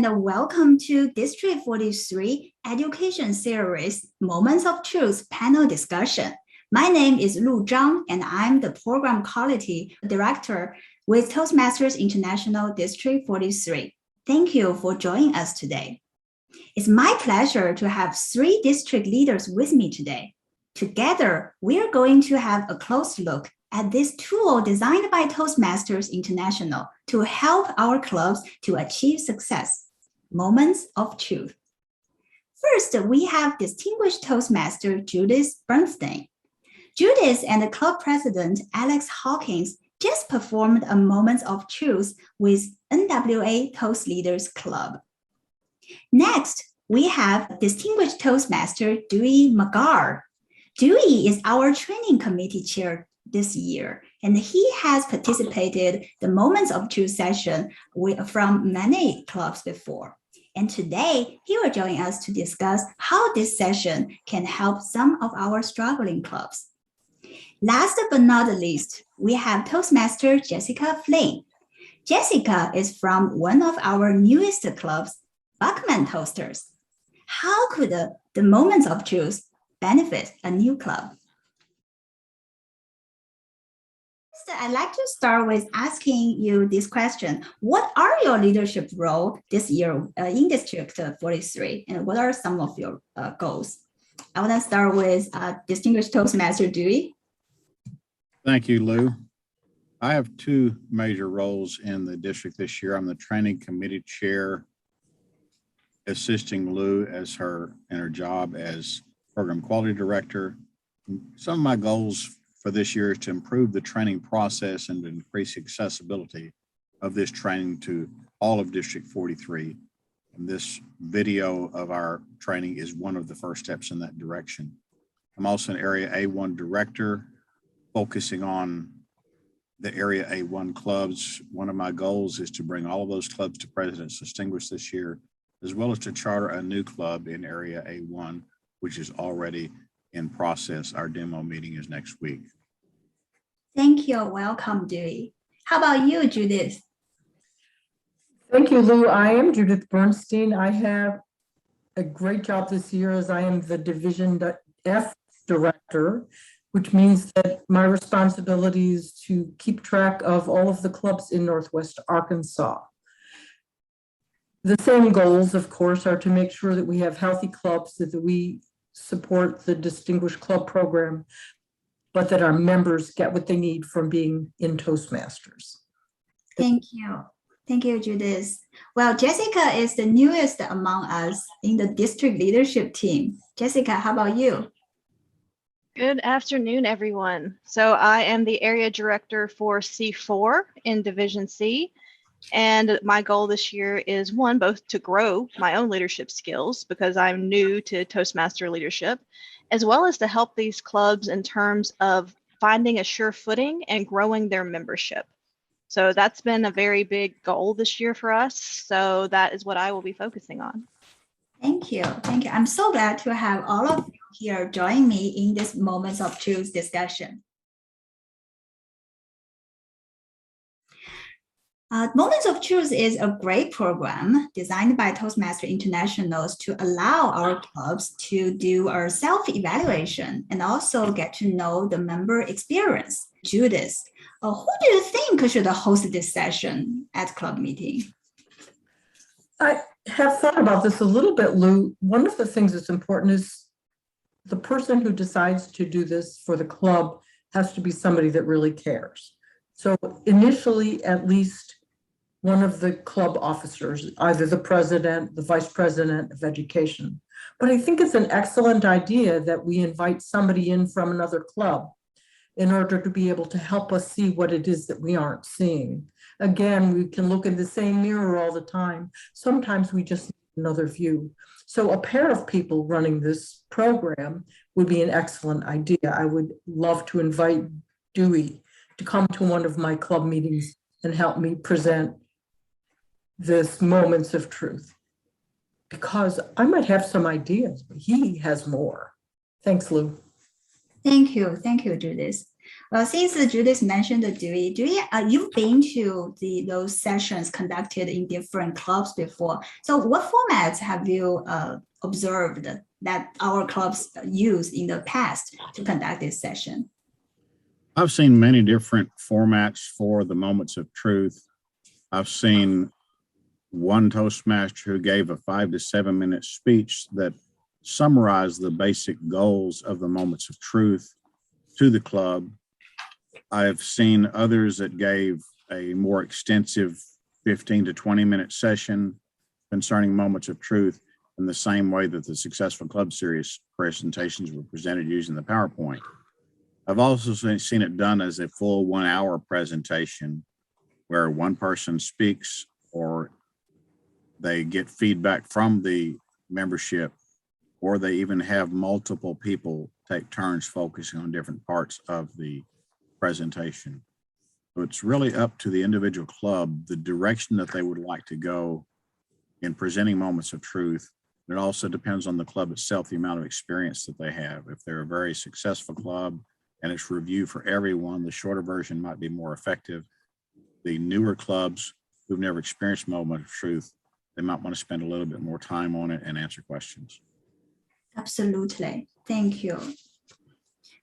and welcome to District 43 Education Series Moments of Truth panel discussion. My name is Lu Zhang, and I'm the Program Quality Director with Toastmasters International District 43. Thank you for joining us today. It's my pleasure to have three district leaders with me today. Together, we're going to have a close look at this tool designed by Toastmasters International to help our clubs to achieve success, Moments of Truth. First, we have distinguished Toastmaster Judith Bernstein. Judith and the club president, Alex Hawkins, just performed a Moments of Truth with NWA Toast Leaders Club. Next, we have distinguished Toastmaster Dewey Magar. Dewey is our training committee chair this year, and he has participated the Moments of Truth session from many clubs before. And today, he will join us to discuss how this session can help some of our struggling clubs. Last but not least, we have Toastmaster Jessica Flinn. Jessica is from one of our newest clubs, Buckman Toasters. How could the Moments of Truth benefit a new club? I'd like to start with asking you this question. What are your leadership roles this year in District 43, and what are some of your goals? I want to start with distinguished Toastmaster Dewey. Thank you, Lou. I have two major roles in the district this year. I'm the training committee chair, assisting Lou in her job as program quality director. Some of my goals for this year is to improve the training process and to increase accessibility of this training to all of District 43. And this video of our training is one of the first steps in that direction. I'm also an Area A1 director, focusing on the Area A1 clubs. One of my goals is to bring all of those clubs to President's Distinguished this year, as well as to charter a new club in Area A1, which is already in process. Our demo meeting is next week. Thank you. Welcome, Dewey. How about you, Judith? Thank you, Lou. I am Judith Bernstein. I have a great job this year as I am the Division F director, which means that my responsibility is to keep track of all of the clubs in Northwest Arkansas. The same goals, of course, are to make sure that we have healthy clubs, that we support the Distinguished Club program, but that our members get what they need from being in Toastmasters. Thank you. Thank you, Judith. Well, Jessica is the newest among us in the district leadership team. Jessica, how about you? Good afternoon, everyone. So I am the area director for C4 in Division C. And my goal this year is one, both to grow my own leadership skills because I'm new to Toastmaster leadership, as well as to help these clubs in terms of finding a sure footing and growing their membership. So that's been a very big goal this year for us. So that is what I will be focusing on. Thank you. Thank you. I'm so glad to have all of you here join me in this Moments of Truth discussion. Moments of Truth is a great program designed by Toastmasters International to allow our clubs to do a self-evaluation and also get to know the member experience. Judith, who do you think should host this session at club meeting? I have thought about this a little bit, Lou. One of the things that's important is the person who decides to do this for the club has to be somebody that really cares. So initially, at least one of the club officers, either the president, the vice president of education. But I think it's an excellent idea that we invite somebody in from another club in order to be able to help us see what it is that we aren't seeing. Again, we can look in the same mirror all the time. Sometimes we just need another view. So a pair of people running this program would be an excellent idea. I would love to invite Dewey to come to one of my club meetings and help me present this Moments of Truth, because I might have some ideas, but he has more. Thanks, Lou. Thank you, Judith. Well, since Judith mentioned the Dewey, you've been to those sessions conducted in different clubs before. So what formats have you observed that our clubs used in the past to conduct this session? I've seen many different formats for the moments of truth. I've seen one Toastmaster who gave a 5 to 7 minute speech that summarized the basic goals of the moments of truth to the club. I've seen others that gave a more extensive 15 to 20 minute session concerning moments of truth in the same way that the successful club series presentations were presented using the PowerPoint. I've also seen it done as a full 1 hour presentation where one person speaks or they get feedback from the membership, or they even have multiple people take turns focusing on different parts of the presentation. So it's really up to the individual club, the direction that they would like to go in presenting moments of truth. It also depends on the club itself, the amount of experience that they have. If they're a very successful club and it's review for everyone, the shorter version might be more effective. The newer clubs who've never experienced moment of truth, they might want to spend a little bit more time on it and answer questions. Absolutely. Thank you.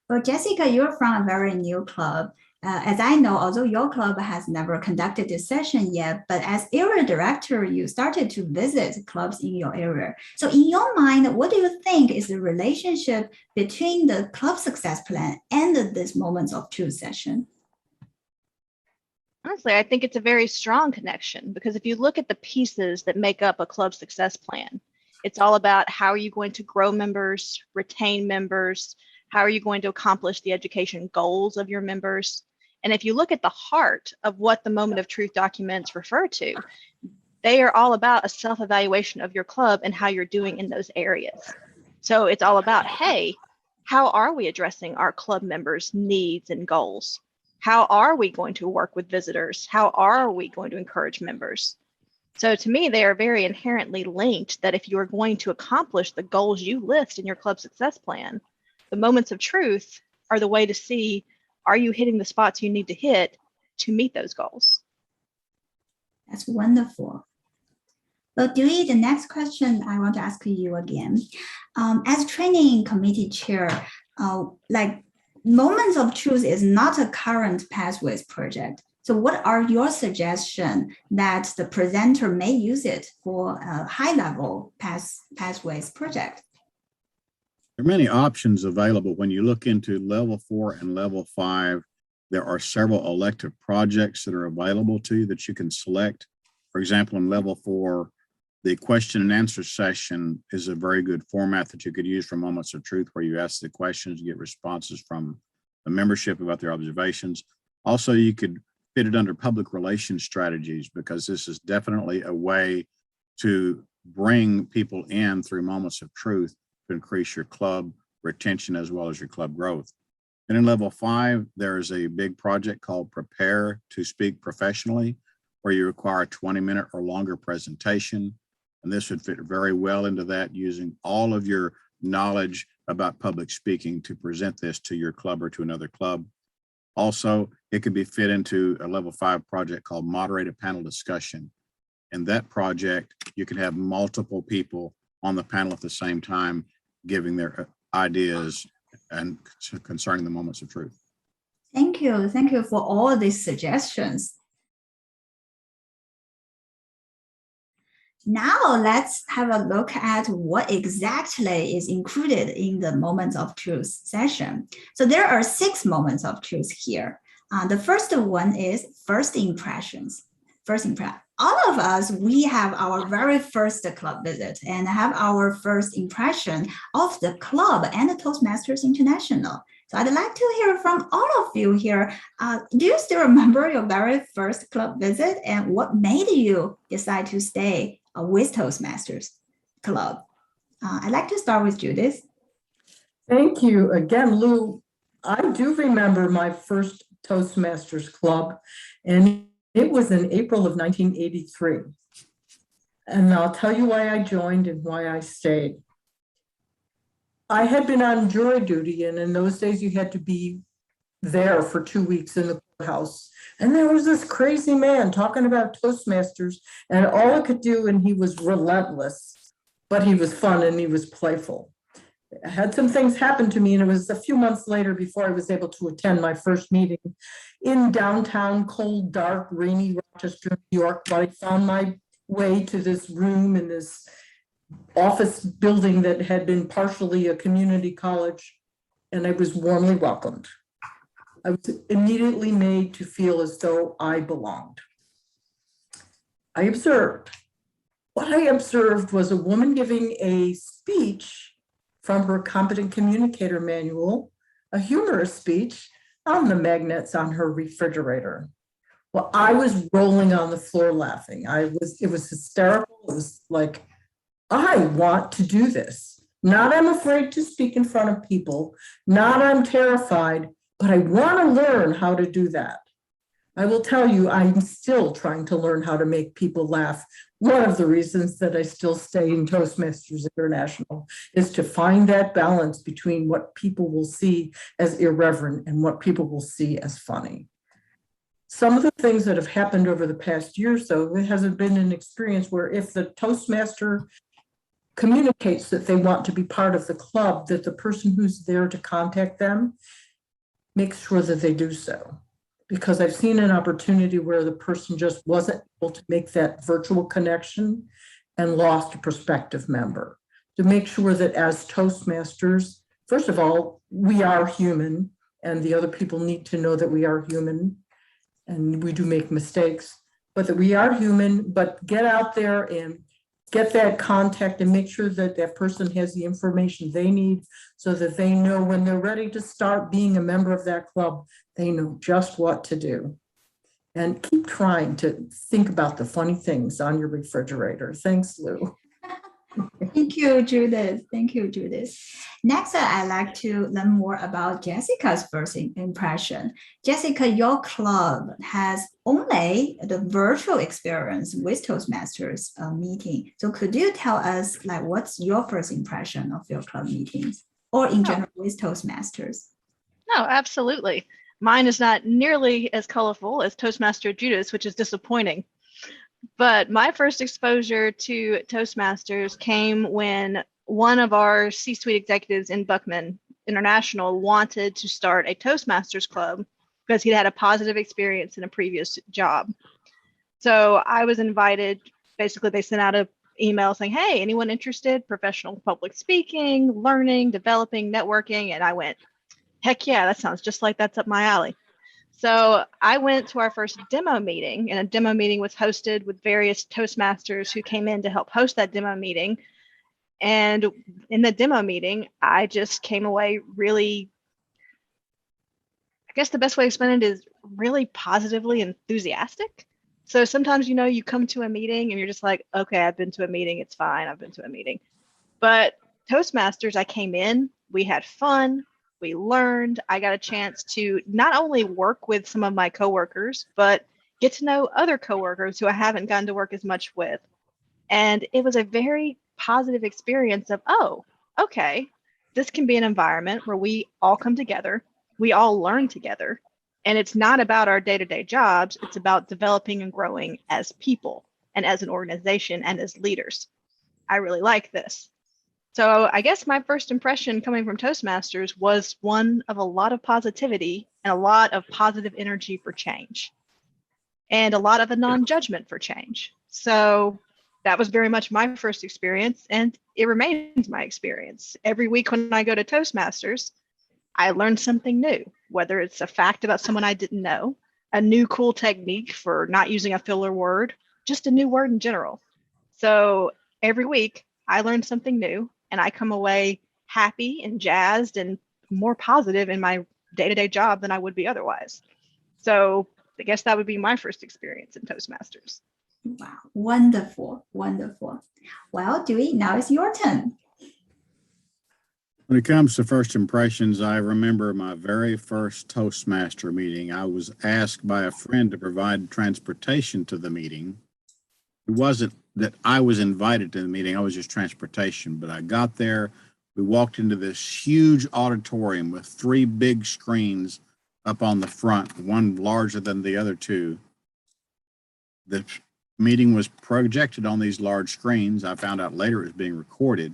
Well, Jessica, you're from a very new club. As I know, although your club has never conducted this session yet, but as area director, you started to visit clubs in your area. So in your mind, what do you think is the relationship between the club success plan and this moments of truth session? Honestly, I think it's a very strong connection, because if you look at the pieces that make up a club success plan, it's all about how are you going to grow members, retain members, how are you going to accomplish the education goals of your members. And if you look at the heart of what the moment of truth documents refer to, they are all about a self-evaluation of your club and how you're doing in those areas. So it's all about, hey, how are we addressing our club members' needs and goals? How are we going to work with visitors? How are we going to encourage members? So to me, they are very inherently linked, that if you are going to accomplish the goals you list in your club success plan, the moments of truth are the way to see, are you hitting the spots you need to hit to meet those goals? That's wonderful. Well, Dewey, the next question I want to ask you again. As training committee chair, like Moments of Truth is not a current Pathways project. So what are your suggestions that the presenter may use it for a high-level Pathways project? There are many options available. When you look into level 4 and level 5, there are several elective projects that are available to you that you can select. For example, in level 4, the question and answer session is a very good format that you could use for Moments of Truth, where you ask the questions, you get responses from the membership about their observations. Also, you could fit it under public relations strategies, because this is definitely a way to bring people in through Moments of Truth to increase your club retention as well as your club growth. And in level 5, there is a big project called Prepare to Speak Professionally, where you require a 20-minute or longer presentation. And this would fit very well into that, using all of your knowledge about public speaking to present this to your club or to another club. Also, it could be fit into a level 5 project called Moderated Panel Discussion. In that project, you can have multiple people on the panel at the same time giving their ideas and concerning the moments of truth. Thank you. Thank you for all these suggestions. Now let's have a look at what exactly is included in the Moments of Truth session. So there are 6 moments of truth here. The first one is first impressions. First impression. All of us, we have our very first club visit and have our first impression of the club and the Toastmasters International. So I'd like to hear from all of you here. Do you still remember your very first club visit, and what made you decide to stay with Toastmasters Club? I'd like to start with Judith. Thank you again, Lou. I do remember my first Toastmasters Club, and it was in April of 1983. And I'll tell you why I joined and why I stayed. I had been on jury duty, and in those days you had to be there for 2 weeks in the courthouse. And there was this crazy man talking about Toastmasters, and all I could do, and he was relentless, but he was fun and he was playful. I had some things happen to me, and it was a few months later before I was able to attend my first meeting in downtown, cold, dark, rainy Rochester, New York. But I found my way to this room in this office building that had been partially a community college, and I was warmly welcomed. I was immediately made to feel as though I belonged. What I observed was a woman giving a speech from her Competent Communicator manual, a humorous speech on the magnets on her refrigerator. Well, I was rolling on the floor laughing. It was hysterical. It was like, I want to do this. Not I'm afraid to speak in front of people, not I'm terrified, but I want to learn how to do that. I will tell you, I'm still trying to learn how to make people laugh. One of the reasons that I still stay in Toastmasters International is to find that balance between what people will see as irreverent and what people will see as funny. Some of the things that have happened over the past year or so, it hasn't been an experience where if the Toastmaster communicates that they want to be part of the club, that the person who's there to contact them makes sure that they do so. Because I've seen an opportunity where the person just wasn't able to make that virtual connection and lost a prospective member. To make sure that as Toastmasters, first of all, we are human, and the other people need to know that we are human, and we do make mistakes, but that we are human, but get out there and get that contact and make sure that that person has the information they need so that they know when they're ready to start being a member of that club, they know just what to do. And keep trying to think about the funny things on your refrigerator. Thanks, Lou. Thank you, Judith. Thank you, Judith. Next, I'd like to learn more about Jessica's first impression. Jessica, your club has only the virtual experience with Toastmasters meeting. So could you tell us, like, what's your first impression of your club meetings or in general with Toastmasters? No, absolutely. Mine is not nearly as colorful as Toastmaster Judith's, which is disappointing. But my first exposure to Toastmasters came when one of our C-suite executives in Buckman International wanted to start a Toastmasters club because he'd had a positive experience in a previous job. So I was invited. Basically, they sent out an email saying, hey, anyone interested? Professional public speaking, learning, developing, networking. And I went, heck yeah, that sounds just like that's up my alley. So I went to our first demo meeting, and a demo meeting was hosted with various Toastmasters who came in to help host that demo meeting. And in the demo meeting, I just came away really, I guess the best way to explain it is really positively enthusiastic. So sometimes, you come to a meeting and you're just like, okay, I've been to a meeting. It's fine. I've been to a meeting. But Toastmasters, I came in, we had fun. We learned. I got a chance to not only work with some of my coworkers, but get to know other coworkers who I haven't gotten to work as much with. And it was a very positive experience of, oh, okay, this can be an environment where we all come together, we all learn together, and it's not about our day-to-day jobs, it's about developing and growing as people and as an organization and as leaders. I really like this. So I guess my first impression coming from Toastmasters was one of a lot of positivity and a lot of positive energy for change and a lot of a non-judgment for change. So that was very much my first experience, and it remains my experience. Every week when I go to Toastmasters, I learn something new, whether it's a fact about someone I didn't know, a new cool technique for not using a filler word, just a new word in general. So every week I learn something new, and I come away happy and jazzed and more positive in my day-to-day job than I would be otherwise. So I guess that would be my first experience in Toastmasters. Wow, wonderful, wonderful. Well, Dewey, now it's your turn. When it comes to first impressions, I remember my very first Toastmaster meeting. I was asked by a friend to provide transportation to the meeting. It wasn't that I was invited to the meeting, I was just transportation, but I got there, we walked into this huge auditorium with 3 big screens up on the front, one larger than the other two. The meeting was projected on these large screens. I found out later it was being recorded.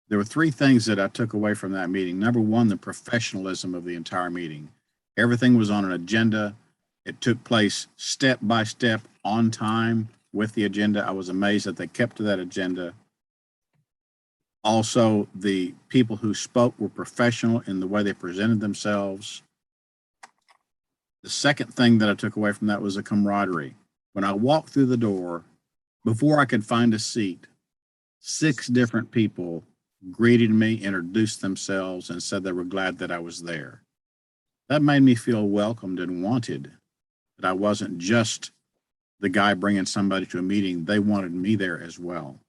There were three things that I took away from that meeting. Number one, the professionalism of the entire meeting. Everything was on an agenda. It took place step by step on time with the agenda. I was amazed that they kept to that agenda. Also, the people who spoke were professional in the way they presented themselves. The second thing that I took away from that was the camaraderie. When I walked through the door, before I could find a seat, 6 different people greeted me, introduced themselves, and said they were glad that I was there. That made me feel welcomed and wanted, that I wasn't just the guy bringing somebody to a meeting. They wanted me there as well.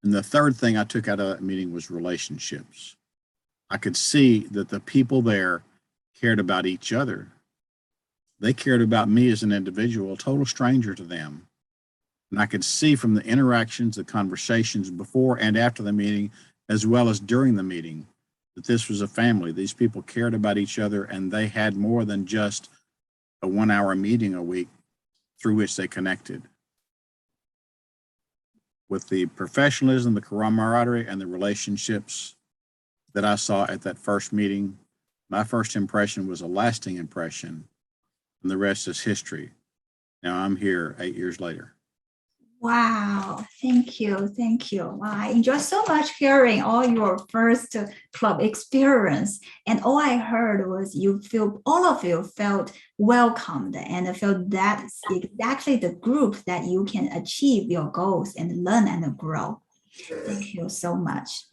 And the third thing I took out of that meeting was relationships. I could see that the people there cared about each other. They cared about me as an individual, a total stranger to them. And I could see from the interactions, the conversations before and after the meeting, as well as during the meeting, that this was a family. These people cared about each other, and they had more than just a 1-hour meeting a week through which they connected. With the professionalism, the camaraderie, and the relationships that I saw at that first meeting, my first impression was a lasting impression, and the rest is history. Now I'm here 8 years later. Wow, thank you, thank you. Wow, I enjoyed so much hearing all your first club experience, and all I heard was all of you felt welcomed and felt that's exactly the group that you can achieve your goals and learn and grow. Thank you so much.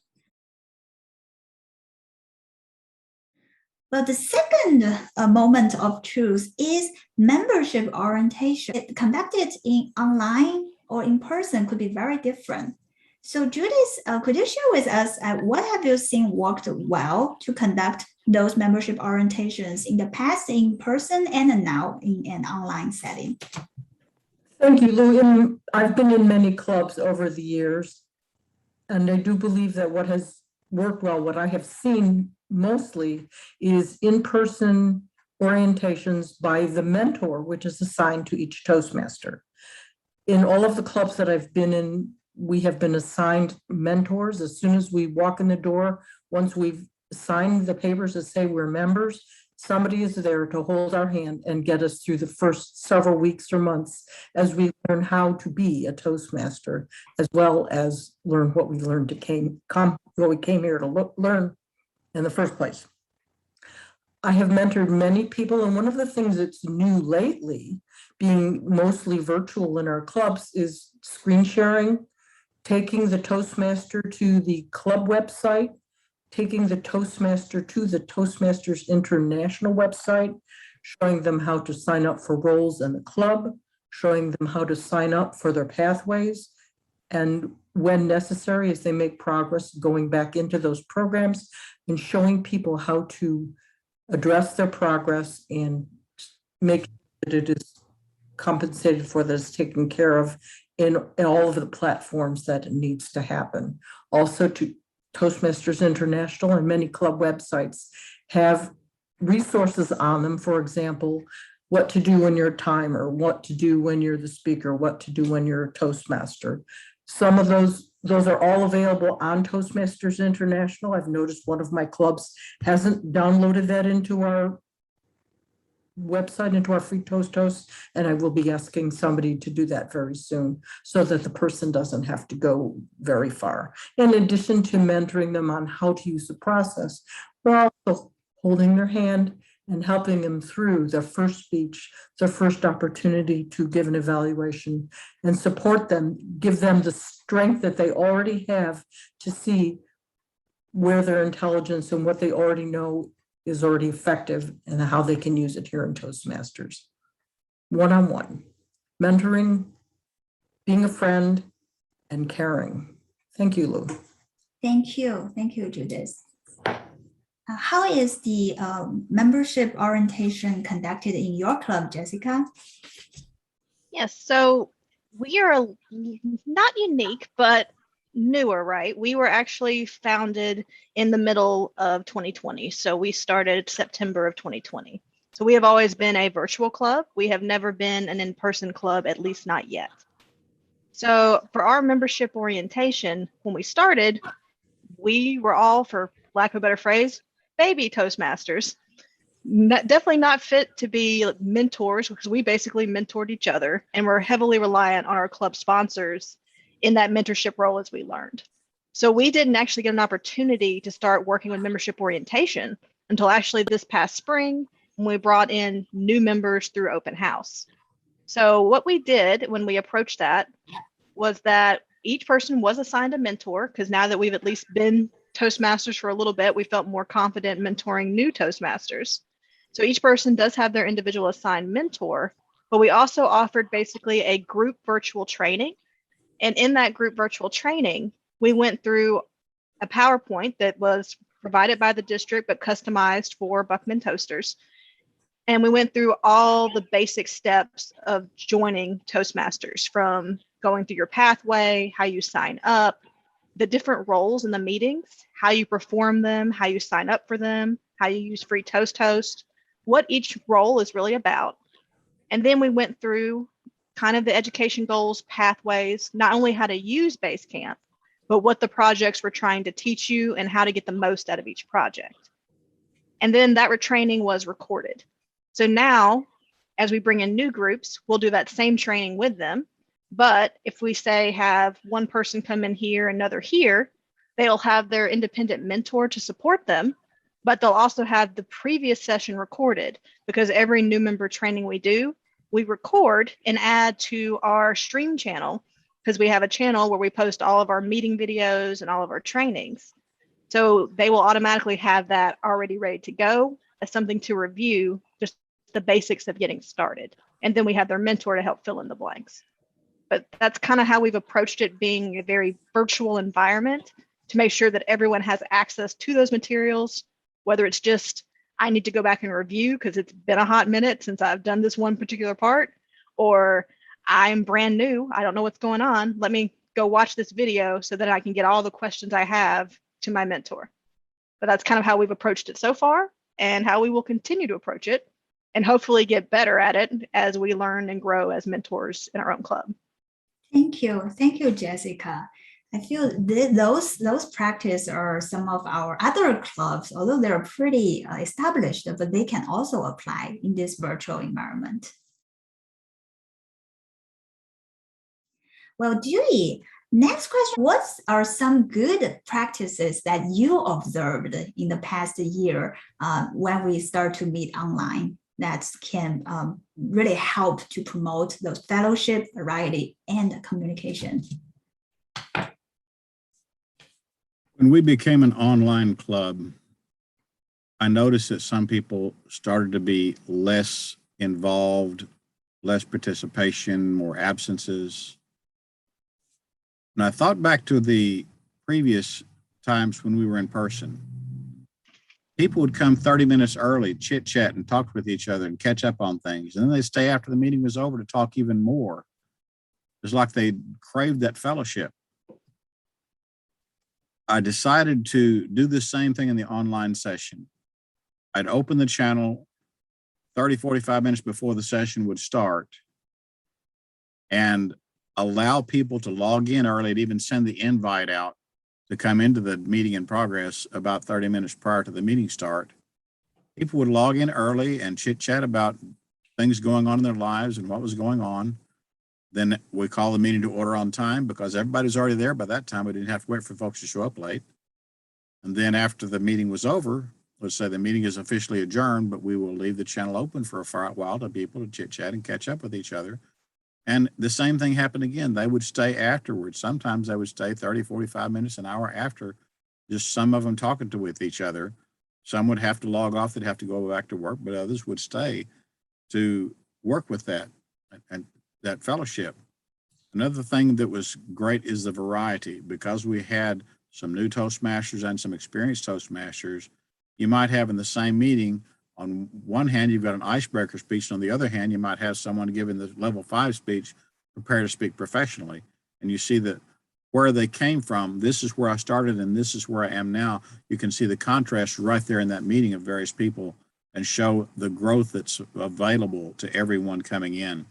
But the second moment of truth is membership orientation. It conducted in online or in person could be very different. So Judith, could you share with us what have you seen worked well to conduct those membership orientations in the past in person and now in an online setting? Thank you, Lou. I've been in many clubs over the years, and I do believe that what has worked well, what I have seen mostly, is in-person orientations by the mentor, which is assigned to each Toastmaster. In all of the clubs that I've been in, we have been assigned mentors. As soon as we walk in the door, once we've signed the papers that say we're members, somebody is there to hold our hand and get us through the first several weeks or months as we learn how to be a Toastmaster, as well as learn what we learned what we came here to learn in the first place. I have mentored many people, and one of the things that's new lately, being mostly virtual in our clubs, is screen sharing, taking the Toastmaster to the club website, taking the Toastmaster to the Toastmasters International website, showing them how to sign up for roles in the club, showing them how to sign up for their pathways, and when necessary, as they make progress, going back into those programs and showing people how to address their progress and make sure that it is compensated for, that it's taken care of in all of the platforms that it needs to happen. Also, to Toastmasters International and many club websites have resources on them. For example, what to do when you're a timer, what to do when you're the speaker, what to do when you're a Toastmaster. Some of those are all available on Toastmasters International. I've noticed one of my clubs hasn't downloaded that into our website, into our free Toast, and I will be asking somebody to do that very soon so that the person doesn't have to go very far. In addition to mentoring them on how to use the process, we're also holding their hand and helping them through their first speech, their first opportunity to give an evaluation, and support them, give them the strength that they already have to see where their intelligence and what they already know is already effective and how they can use it here in Toastmasters. One-on-one, mentoring, being a friend, and caring. Thank you, Lou. Thank you, Judith. How is the membership orientation conducted in your club, Jessica? Yes, so we are not unique, but newer, right? We were actually founded in the middle of 2020. So we started September of 2020. So we have always been a virtual club. We have never been an in-person club, at least not yet. So for our membership orientation, when we started, we were all, for lack of a better phrase, baby Toastmasters. Definitely not fit to be mentors, because we basically mentored each other, and we're heavily reliant on our club sponsors in that mentorship role as we learned. So we didn't actually get an opportunity to start working with membership orientation until actually this past spring, when we brought in new members through open house. So what we did when we approached that was that each person was assigned a mentor, because now that we've at least been Toastmasters for a little bit, we felt more confident mentoring new Toastmasters. So each person does have their individual assigned mentor, but we also offered basically a group virtual training. And in that group virtual training, we went through a PowerPoint that was provided by the district, but customized for Buckman Toasters. And we went through all the basic steps of joining Toastmasters, from going through your pathway, how you sign up, the different roles in the meetings, how you perform them, how you sign up for them, how you use free Toast Host, what each role is really about. And then we went through kind of the education goals, pathways, not only how to use Basecamp, but what the projects were trying to teach you and how to get the most out of each project. And then that retraining was recorded. So now, as we bring in new groups, we'll do that same training with them. But if we say have one person come in here, another here, they'll have their independent mentor to support them, but they'll also have the previous session recorded, because every new member training we do, we record and add to our stream channel, because we have a channel where we post all of our meeting videos and all of our trainings. So they will automatically have that already ready to go as something to review, just the basics of getting started. And then we have their mentor to help fill in the blanks. But that's kind of how we've approached it, being a very virtual environment, to make sure that everyone has access to those materials, whether it's just, I need to go back and review because it's been a hot minute since I've done this one particular part, or I'm brand new, I don't know what's going on, let me go watch this video so that I can get all the questions I have to my mentor. But that's kind of how we've approached it so far, and how we will continue to approach it, and hopefully get better at it as we learn and grow as mentors in our own club. Thank you, Jessica. I feel those practice are some of our other clubs, although they're pretty established, but they can also apply in this virtual environment. Well, Dewey, next question, what are some good practices that you observed in the past year when we start to meet online that can really help to promote the fellowship, variety, and communication? When we became an online club, I noticed that some people started to be less involved, less participation, more absences. And I thought back to the previous times when we were in person. People would come 30 minutes early, chit chat and talk with each other and catch up on things. And then they'd stay after the meeting was over to talk even more. It's like they craved that fellowship. I decided to do the same thing in the online session. I'd open the channel 30, 45 minutes before the session would start and allow people to log in early. I'd even send the invite out to come into the meeting in progress about 30 minutes prior to the meeting start. People would log in early and chit chat about things going on in their lives and what was going on. Then we call the meeting to order on time because everybody's already there by that time. We didn't have to wait for folks to show up late. And then after the meeting was over, let's say the meeting is officially adjourned, but we will leave the channel open for a while to people to chit chat and catch up with each other. And the same thing happened again. They would stay afterwards. Sometimes they would stay 30, 45 minutes, an hour after, just some of them talking with each other. Some would have to log off. They'd have to go back to work, but others would stay to work with that and that fellowship. Another thing that was great is the variety. Because we had some new Toastmasters and some experienced Toastmasters, you might have in the same meeting, on one hand, you've got an icebreaker speech. And on the other hand, you might have someone giving the level 5 speech, prepare to speak professionally. And you see that where they came from. This is where I started and this is where I am now. You can see the contrast right there in that meeting of various people and show the growth that's available to everyone coming in.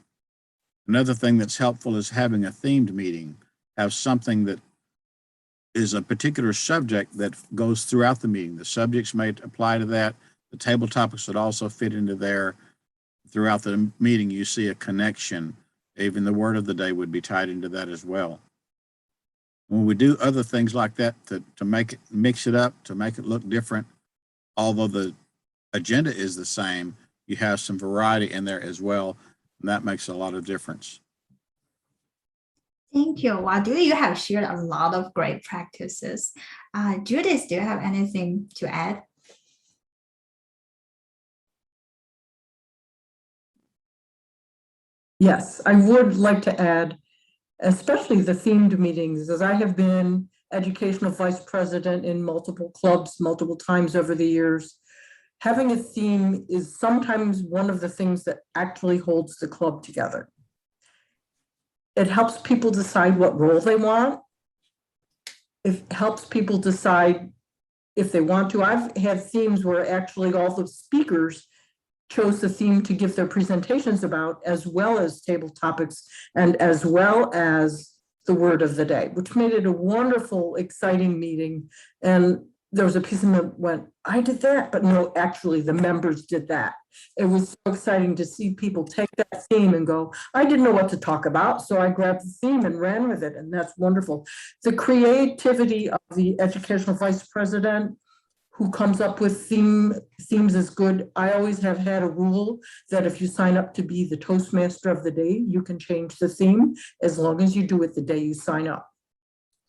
Another thing that's helpful is having a themed meeting. Have something that is a particular subject that goes throughout the meeting. The subjects may apply to that. The table topics would also fit into there. Throughout the meeting, you see a connection. Even the word of the day would be tied into that as well. When we do other things like that to make it, mix it up, to make it look different, although the agenda is the same, you have some variety in there as well, and that makes a lot of difference. Thank you. Wow, Dewey, you have shared a lot of great practices. Judith, do you have anything to add? Yes, I would like to add, especially the themed meetings, as I have been educational vice president in multiple clubs multiple times over the years. Having a theme is sometimes one of the things that actually holds the club together. It helps people decide what role they want. It helps people decide if they want to. I've had themes where actually all the speakers chose the theme to give their presentations about, as well as table topics and as well as the word of the day, which made it a wonderful, exciting meeting. And there was a piece of me that went, I did that, but no, actually the members did that. It was so exciting to see people take that theme and go, I didn't know what to talk about, so I grabbed the theme and ran with it, and that's wonderful. The creativity of the educational vice president who comes up with themes is good. I always have had a rule that if you sign up to be the Toastmaster of the day, you can change the theme as long as you do it the day you sign up.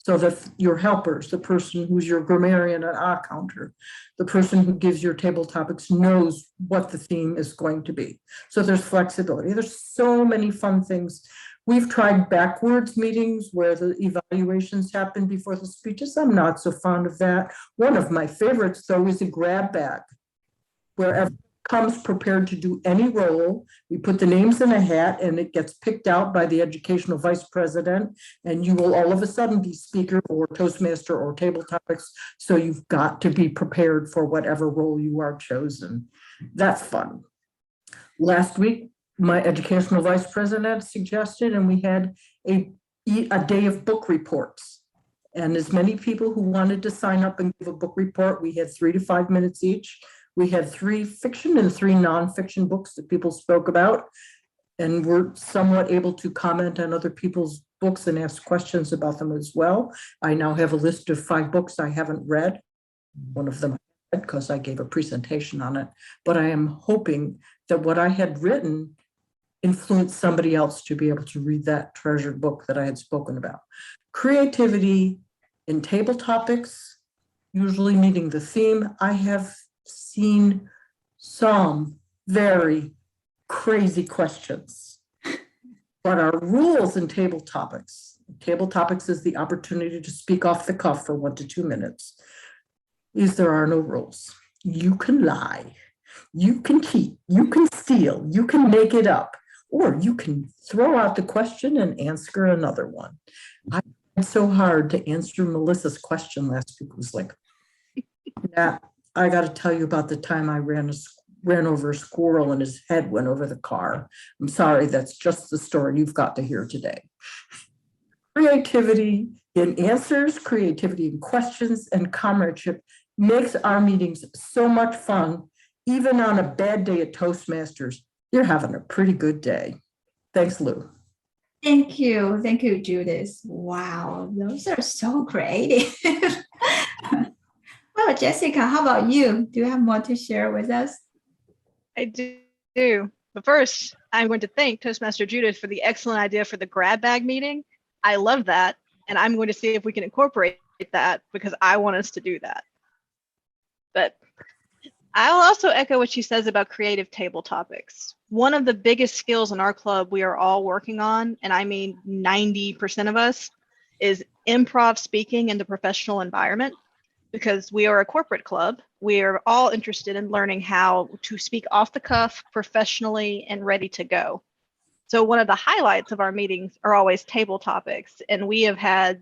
So that your helpers, the person who's your grammarian and counter, the person who gives your table topics knows what the theme is going to be. So there's flexibility. There's so many fun things. We've tried backwards meetings where the evaluations happen before the speeches. I'm not so fond of that. One of my favorites, though, is a grab bag, where everyone comes prepared to do any role. We put the names in a hat and it gets picked out by the educational vice president, and you will all of a sudden be speaker or Toastmaster or table topics. So you've got to be prepared for whatever role you are chosen. That's fun. Last week, my educational vice president suggested, and we had a day of book reports. And as many people who wanted to sign up and give a book report, we had 3 to 5 minutes each. We had 3 fiction and 3 nonfiction books that people spoke about, and we're somewhat able to comment on other people's books and ask questions about them as well. I now have a list of 5 books I haven't read. One of them I read because I gave a presentation on it, but I am hoping that what I had written influenced somebody else to be able to read that treasured book that I had spoken about. Creativity in table topics, usually meeting the theme. I have seen some very crazy questions, but our rules in table topics is the opportunity to speak off the cuff for 1 to 2 minutes, is there are no rules. You can lie, you can cheat, you can steal, you can make it up, or you can throw out the question and answer another one. I tried so hard to answer Melissa's question last week. It was like, yeah, I got to tell you about the time I ran over a squirrel and his head went over the car. I'm sorry, that's just the story you've got to hear today. Creativity in answers, creativity in questions, and comradeship makes our meetings so much fun. Even on a bad day at Toastmasters, you're having a pretty good day. Thanks, Lou. Thank you. Thank you, Judith. Wow, those are so creative. Well, Jessica, how about you? Do you have more to share with us? I do. But first, I'm going to thank Toastmaster Judith for the excellent idea for the grab bag meeting. I love that. And I'm going to see if we can incorporate that because I want us to do that. But I'll also echo what she says about creative table topics. One of the biggest skills in our club we are all working on, and I mean 90% of us, is improv speaking in the professional environment. Because we are a corporate club, we are all interested in learning how to speak off the cuff, professionally, and ready to go. So one of the highlights of our meetings are always table topics, and we have had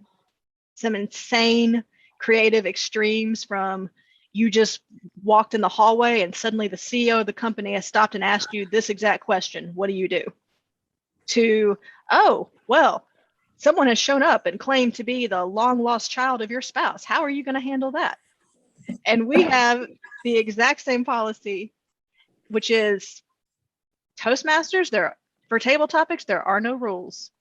some insane creative extremes, from you just walked in the hallway and suddenly the CEO of the company has stopped and asked you this exact question, what do you do? To, oh, well, someone has shown up and claimed to be the long lost child of your spouse. How are you going to handle that? And we have the exact same policy, which is Toastmasters, for table topics, there are no rules.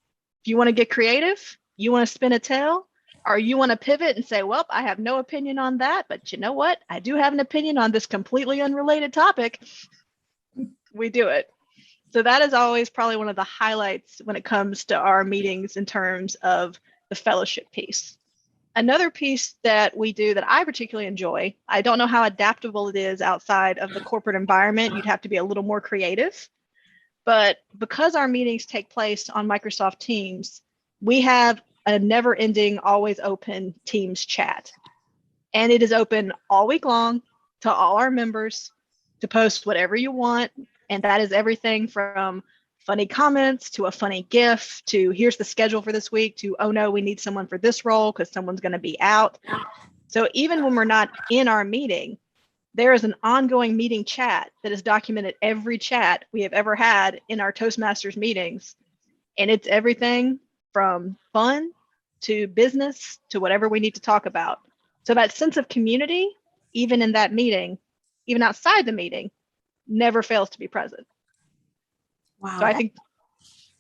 If you want to get creative, you want to spin a tale, or you want to pivot and say, well, I have no opinion on that, but you know what? I do have an opinion on this completely unrelated topic. We do it. So that is always probably one of the highlights when it comes to our meetings in terms of the fellowship piece. Another piece that we do that I particularly enjoy, I don't know how adaptable it is outside of the corporate environment. You'd have to be a little more creative. But because our meetings take place on Microsoft Teams, we have a never-ending, always open Teams chat. And it is open all week long to all our members to post whatever you want. And that is everything from funny comments to a funny GIF to here's the schedule for this week to, oh no, we need someone for this role because someone's going to be out. So even when we're not in our meeting, there is an ongoing meeting chat that has documented every chat we have ever had in our Toastmasters meetings. And it's everything from fun to business to whatever we need to talk about. So that sense of community, even in that meeting, even outside the meeting, never fails to be present. Wow. So I think,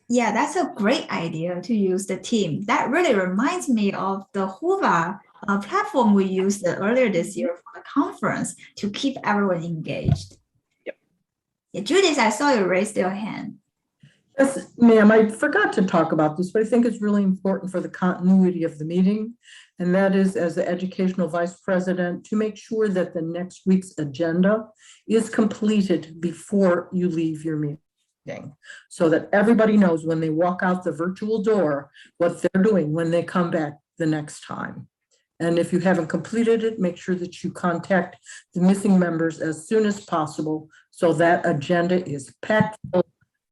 yeah, that's a great idea to use the team. That really reminds me of the Hoover platform we used earlier this year for the conference to keep everyone engaged. Yep. Yeah, Judith, I saw you raised your hand. Yes, ma'am, I forgot to talk about this, but I think it's really important for the continuity of the meeting. And that is, as the educational vice president, to make sure that the next week's agenda is completed before you leave your meeting, so that everybody knows when they walk out the virtual door what they're doing when they come back the next time. And if you haven't completed it, make sure that you contact the missing members as soon as possible so that agenda is packed full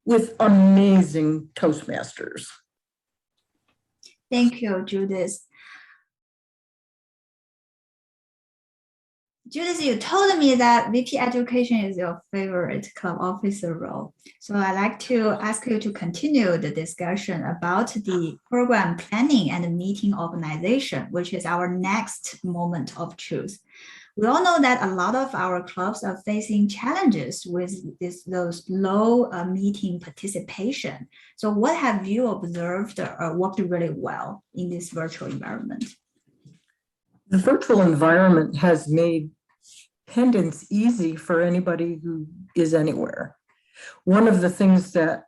with amazing Toastmasters. Thank you, Judith. Judith, you told me that VP Education is your favorite club officer role. So I'd like to ask you to continue the discussion about the program planning and meeting organization, which is our next moment of truth. We all know that a lot of our clubs are facing challenges with those low meeting participation. So what have you observed worked really well in this virtual environment? The virtual environment has made attendance easy for anybody who is anywhere. One of the things that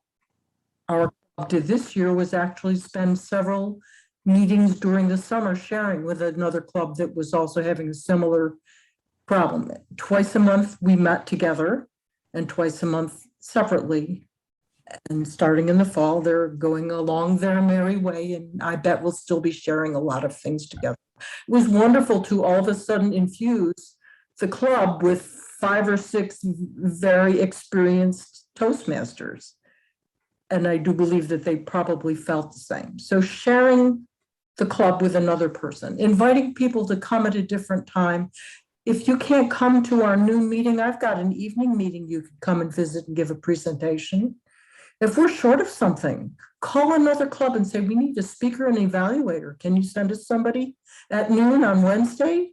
our club did this year was actually spend several meetings during the summer sharing with another club that was also having a similar problem. Twice a month we met together and twice a month separately. And starting in the fall, they're going along their merry way, and I bet we'll still be sharing a lot of things together. It was wonderful to all of a sudden infuse the club with 5 or 6 very experienced Toastmasters. And I do believe that they probably felt the same. So sharing the club with another person, inviting people to come at a different time. If you can't come to our noon meeting, I've got an evening meeting you could come and visit and give a presentation. If we're short of something, call another club and say, we need a speaker and evaluator. Can you send us somebody at noon on Wednesday?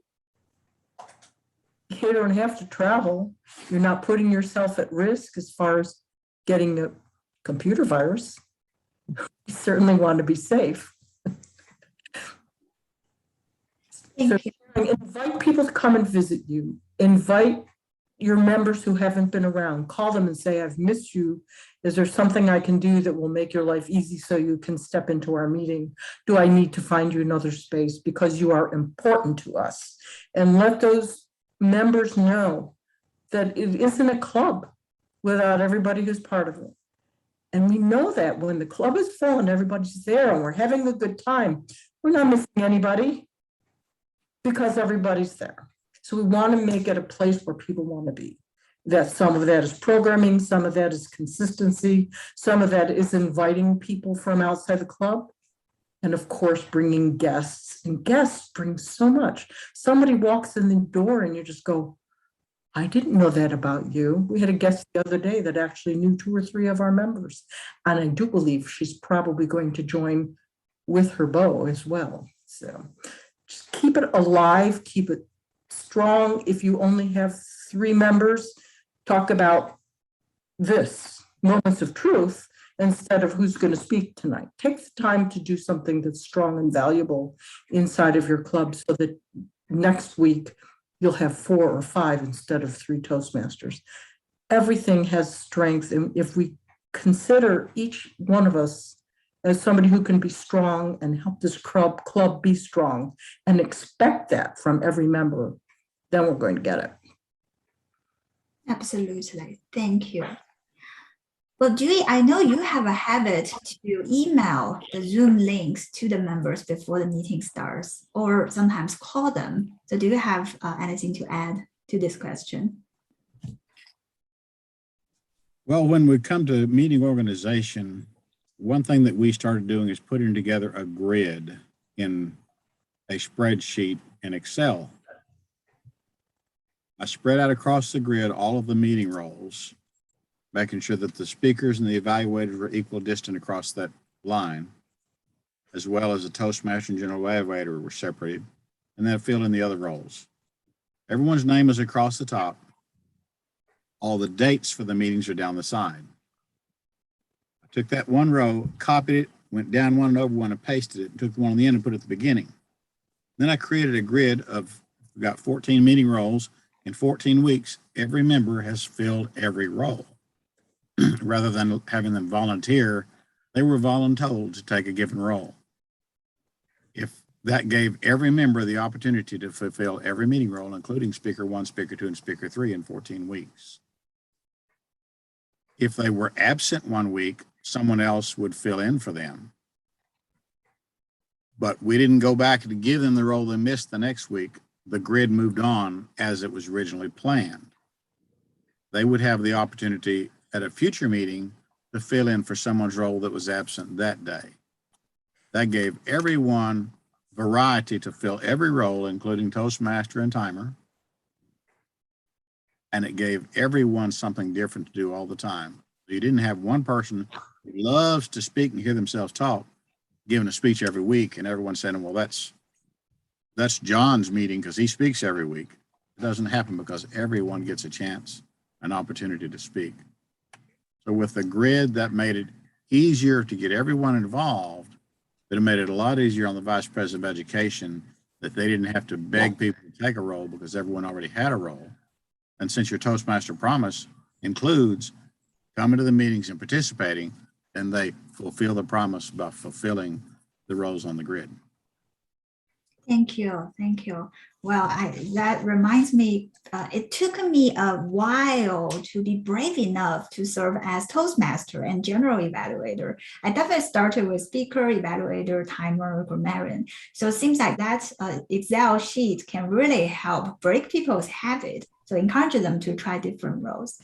You don't have to travel. You're not putting yourself at risk as far as getting a computer virus. You certainly want to be safe. So invite people to come and visit you. Invite your members who haven't been around. Call them and say, I've missed you. Is there something I can do that will make your life easy so you can step into our meeting? Do I need to find you another space because you are important to us? And let those members know that it isn't a club without everybody who's part of it. And we know that when the club is full and everybody's there and we're having a good time, we're not missing anybody because everybody's there. So we want to make it a place where people want to be. That some of that is programming, some of that is consistency, some of that is inviting people from outside the club. And of course, bringing guests, and guests bring so much. Somebody walks in the door and you just go, I didn't know that about you. We had a guest the other day that actually knew 2 or 3 of our members. And I do believe she's probably going to join with her beau as well. So just keep it alive, keep it strong. If you only have 3 members, talk about this, moments of truth, instead of who's going to speak tonight. Take the time to do something that's strong and valuable inside of your club so that next week you'll have 4 or 5 instead of 3 Toastmasters. Everything has strength. And if we consider each one of us as somebody who can be strong and help this club be strong and expect that from every member, then we're going to get it. Absolutely. Thank you. Well, Dewey, I know you have a habit to email the Zoom links to the members before the meeting starts, or sometimes call them. So do you have anything to add to this question? Well, when we come to meeting organization, one thing that we started doing is putting together a grid in a spreadsheet in Excel. I spread out across the grid all of the meeting roles, making sure that the speakers and the evaluators were equal distant across that line, as well as the Toastmaster and General Evaluator were separated, and then filled in the other roles. Everyone's name is across the top. All the dates for the meetings are down the side. I took that one row, copied it, went down one and over one and pasted it, and took the one on the end and put it at the beginning. Then I created a grid of, we've got 14 meeting roles. In 14 weeks, every member has filled every role. Rather than having them volunteer, they were voluntold to take a given role. If that gave every member the opportunity to fulfill every meeting role, including Speaker 1, Speaker 2, and Speaker 3 in 14 weeks. If they were absent one week, someone else would fill in for them. But we didn't go back to give them the role they missed the next week. The grid moved on as it was originally planned. They would have the opportunity at a future meeting to fill in for someone's role that was absent that day. That gave everyone variety to fill every role, including Toastmaster and timer. And it gave everyone something different to do all the time. You didn't have one person who loves to speak and hear themselves talk, giving a speech every week, and everyone saying, well, that's John's meeting because he speaks every week. It doesn't happen because everyone gets a chance, an opportunity to speak. So with the grid, that made it easier to get everyone involved, but it made it a lot easier on the Vice President of Education that they didn't have to beg people to take a role because everyone already had a role. And since your Toastmaster promise includes coming to the meetings and participating, then they fulfill the promise by fulfilling the roles on the grid. Thank you. Thank you. Well, that reminds me, it took me a while to be brave enough to serve as Toastmaster and General Evaluator. I definitely started with Speaker, Evaluator, Timer, Grammarian. So it seems like that Excel sheet can really help break people's habit. So encourage them to try different roles.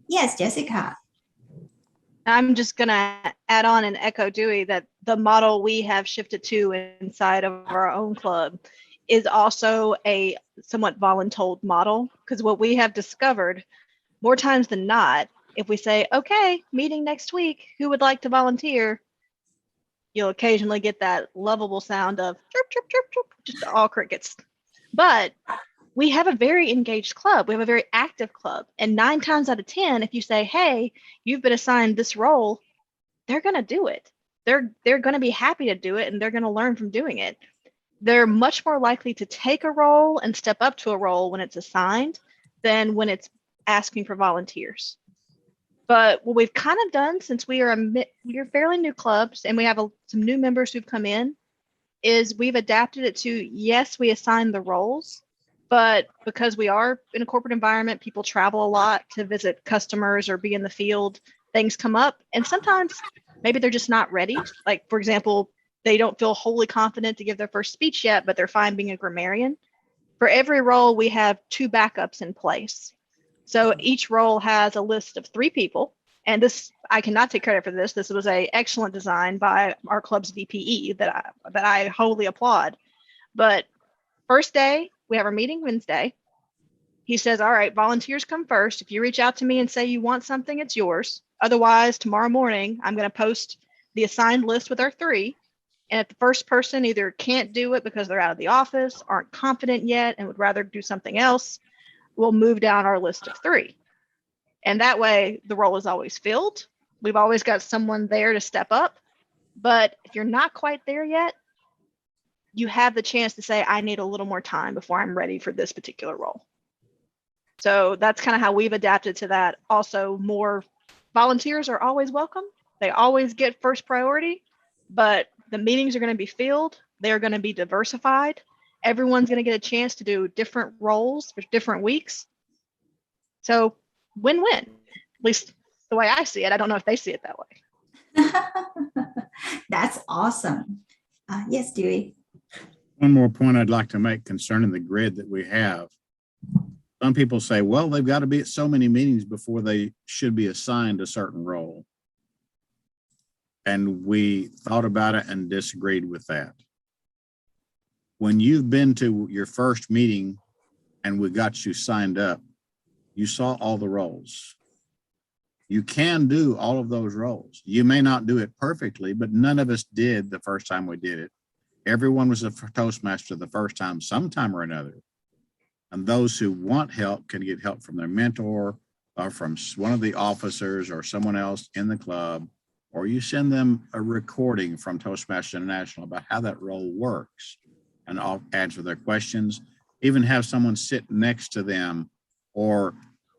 Yes, Jessica. I'm just going to add on and echo Dewey that the model we have shifted to inside of our own club is also a somewhat voluntold model, because what we have discovered more times than not, if we say, okay, meeting next week, who would like to volunteer? You'll occasionally get that lovable sound of chirp, chirp, chirp, chirp, just all crickets. But we have a very engaged club. We have a very active club. And 9 times out of 10, if you say, hey, you've been assigned this role, they're going to do it. They're going to be happy to do it, and they're going to learn from doing it. They're much more likely to take a role and step up to a role when it's assigned than when it's asking for volunteers. But what we've kind of done, since we're fairly new clubs and we have some new members who've come in, is we've adapted it to, yes, we assign the roles, but because we are in a corporate environment, people travel a lot to visit customers or be in the field, things come up. And sometimes maybe they're just not ready. Like, for example, they don't feel wholly confident to give their first speech yet, but they're fine being a grammarian. For every role, we have 2 backups in place. So each role has a list of 3 people, And this, I cannot take credit for this. This was an excellent design by our club's VPE that I wholly applaud. But first day, we have our meeting Wednesday. He says, all right, volunteers come first. If you reach out to me and say you want something, it's yours. Otherwise, tomorrow morning, I'm going to post the assigned list with our 3. And if the first person either can't do it because they're out of the office, aren't confident yet, and would rather do something else, we'll move down our list of 3. And that way, the role is always filled. We've always got someone there to step up. But if you're not quite there yet, you have the chance to say, I need a little more time before I'm ready for this particular role. So that's kind of how we've adapted to that. Also, more volunteers are always welcome. They always get first priority, but the meetings are going to be filled. They're going to be diversified. Everyone's going to get a chance to do different roles for different weeks. So win-win, at least the way I see it. I don't know if they see it that way. That's awesome. Yes, Dewey. One more point I'd like to make concerning the grid that we have. Some people say, well, they've got to be at so many meetings before they should be assigned a certain role. And we thought about it and disagreed with that. When you've been to your first meeting and we got you signed up, you saw all the roles. You can do all of those roles. You may not do it perfectly, but none of us did the first time we did it. Everyone was a Toastmaster the first time, sometime or another. And those who want help can get help from their mentor or from one of the officers or someone else in the club, or you send them a recording from Toastmasters International about how that role works and I'll answer their questions, even have someone sit next to them or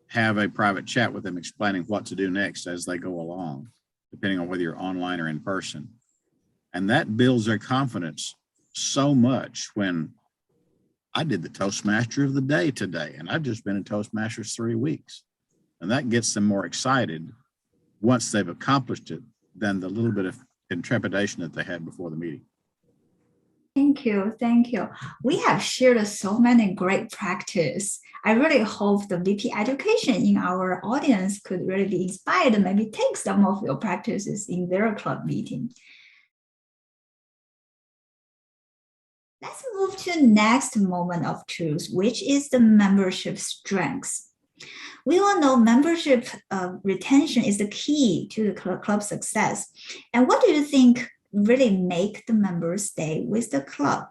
have a private chat with them explaining what to do next as they go along, depending on whether you're online or in person. And that builds their confidence so much. When I did the Toastmaster of the day today, and I've just been in Toastmasters 3 weeks, and that gets them more excited once they've accomplished it than the little bit of intrepidation that they had before the meeting. Thank you. Thank you. We have shared so many great practice. I really hope the VP education in our audience could really be inspired and maybe take some of your practices in their club meeting. Let's move to next moment of truth, which is the membership strengths. We all know membership retention is the key to the club success. And what do you think really make the members stay with the club?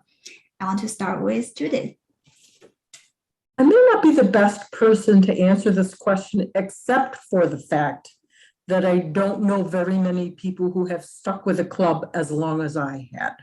I want to start with Judith. I may not be the best person to answer this question, except for the fact that I don't know very many people who have stuck with a club as long as I had.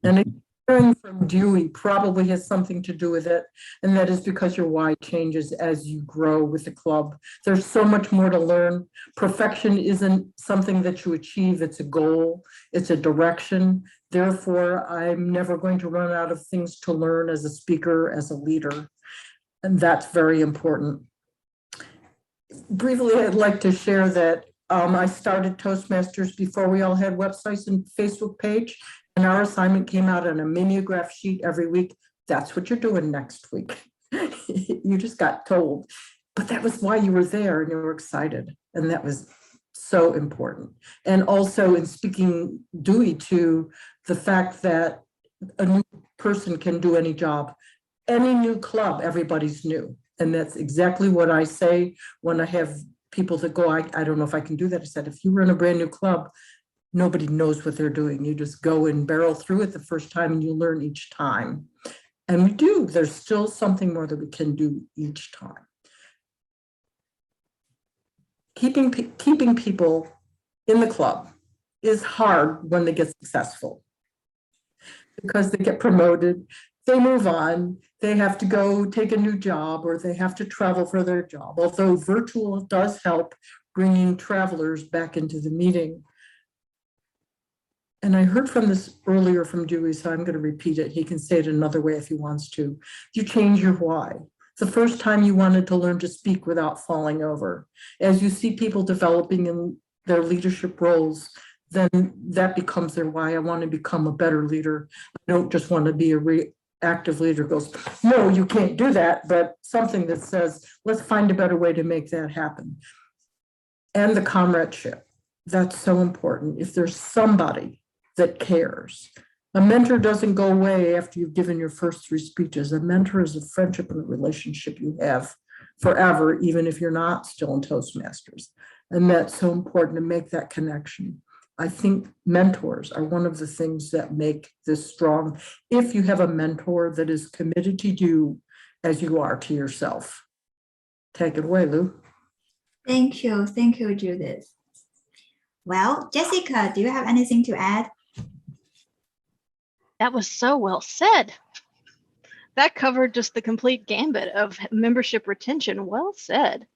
And hearing from Dewey probably has something to do with it, and that is because your why changes as you grow with the club. There's so much more to learn. Perfection isn't something that you achieve, it's a goal, it's a direction. Therefore, I'm never going to run out of things to learn as a speaker, as a leader, and that's very important. Briefly, I'd like to share that I started Toastmasters before we all had websites and Facebook page. And our assignment came out on a mimeograph sheet every week. That's what you're doing next week. You just got told. But that was why you were there and you were excited. And that was so important. And also in speaking Dewey to the fact that a new person can do any job. Any new club, everybody's new. And that's exactly what I say when I have people that go, I don't know if I can do that. I said, if you run a brand new club, nobody knows what they're doing. You just go and barrel through it the first time and you learn each time. And we do, there's still something more that we can do each time. Keeping people in the club is hard when they get successful because they get promoted, they move on, they have to go take a new job or they have to travel for their job. Although virtual does help bringing travelers back into the meeting. And I heard from this earlier from Dewey, so I'm going to repeat it. He can say it another way if he wants to. You change your why. The first time you wanted to learn to speak without falling over. As you see people developing in their leadership roles, then that becomes their why. I want to become a better leader. I don't just want to be a reactive leader goes, no, you can't do that, but something that says, let's find a better way to make that happen. And the comradeship. That's so important. If there's somebody that cares. A mentor doesn't go away after you've given your first 3 speeches. A mentor is a friendship and a relationship you have forever, even if you're not still in Toastmasters. And that's so important to make that connection. I think mentors are one of the things that make this strong. If you have a mentor that is committed to you as you are to yourself. Take it away, Lou. Thank you, Judith. Well, Jessica, do you have anything to add? That was so well said. That covered just the complete gambit of membership retention. Well said.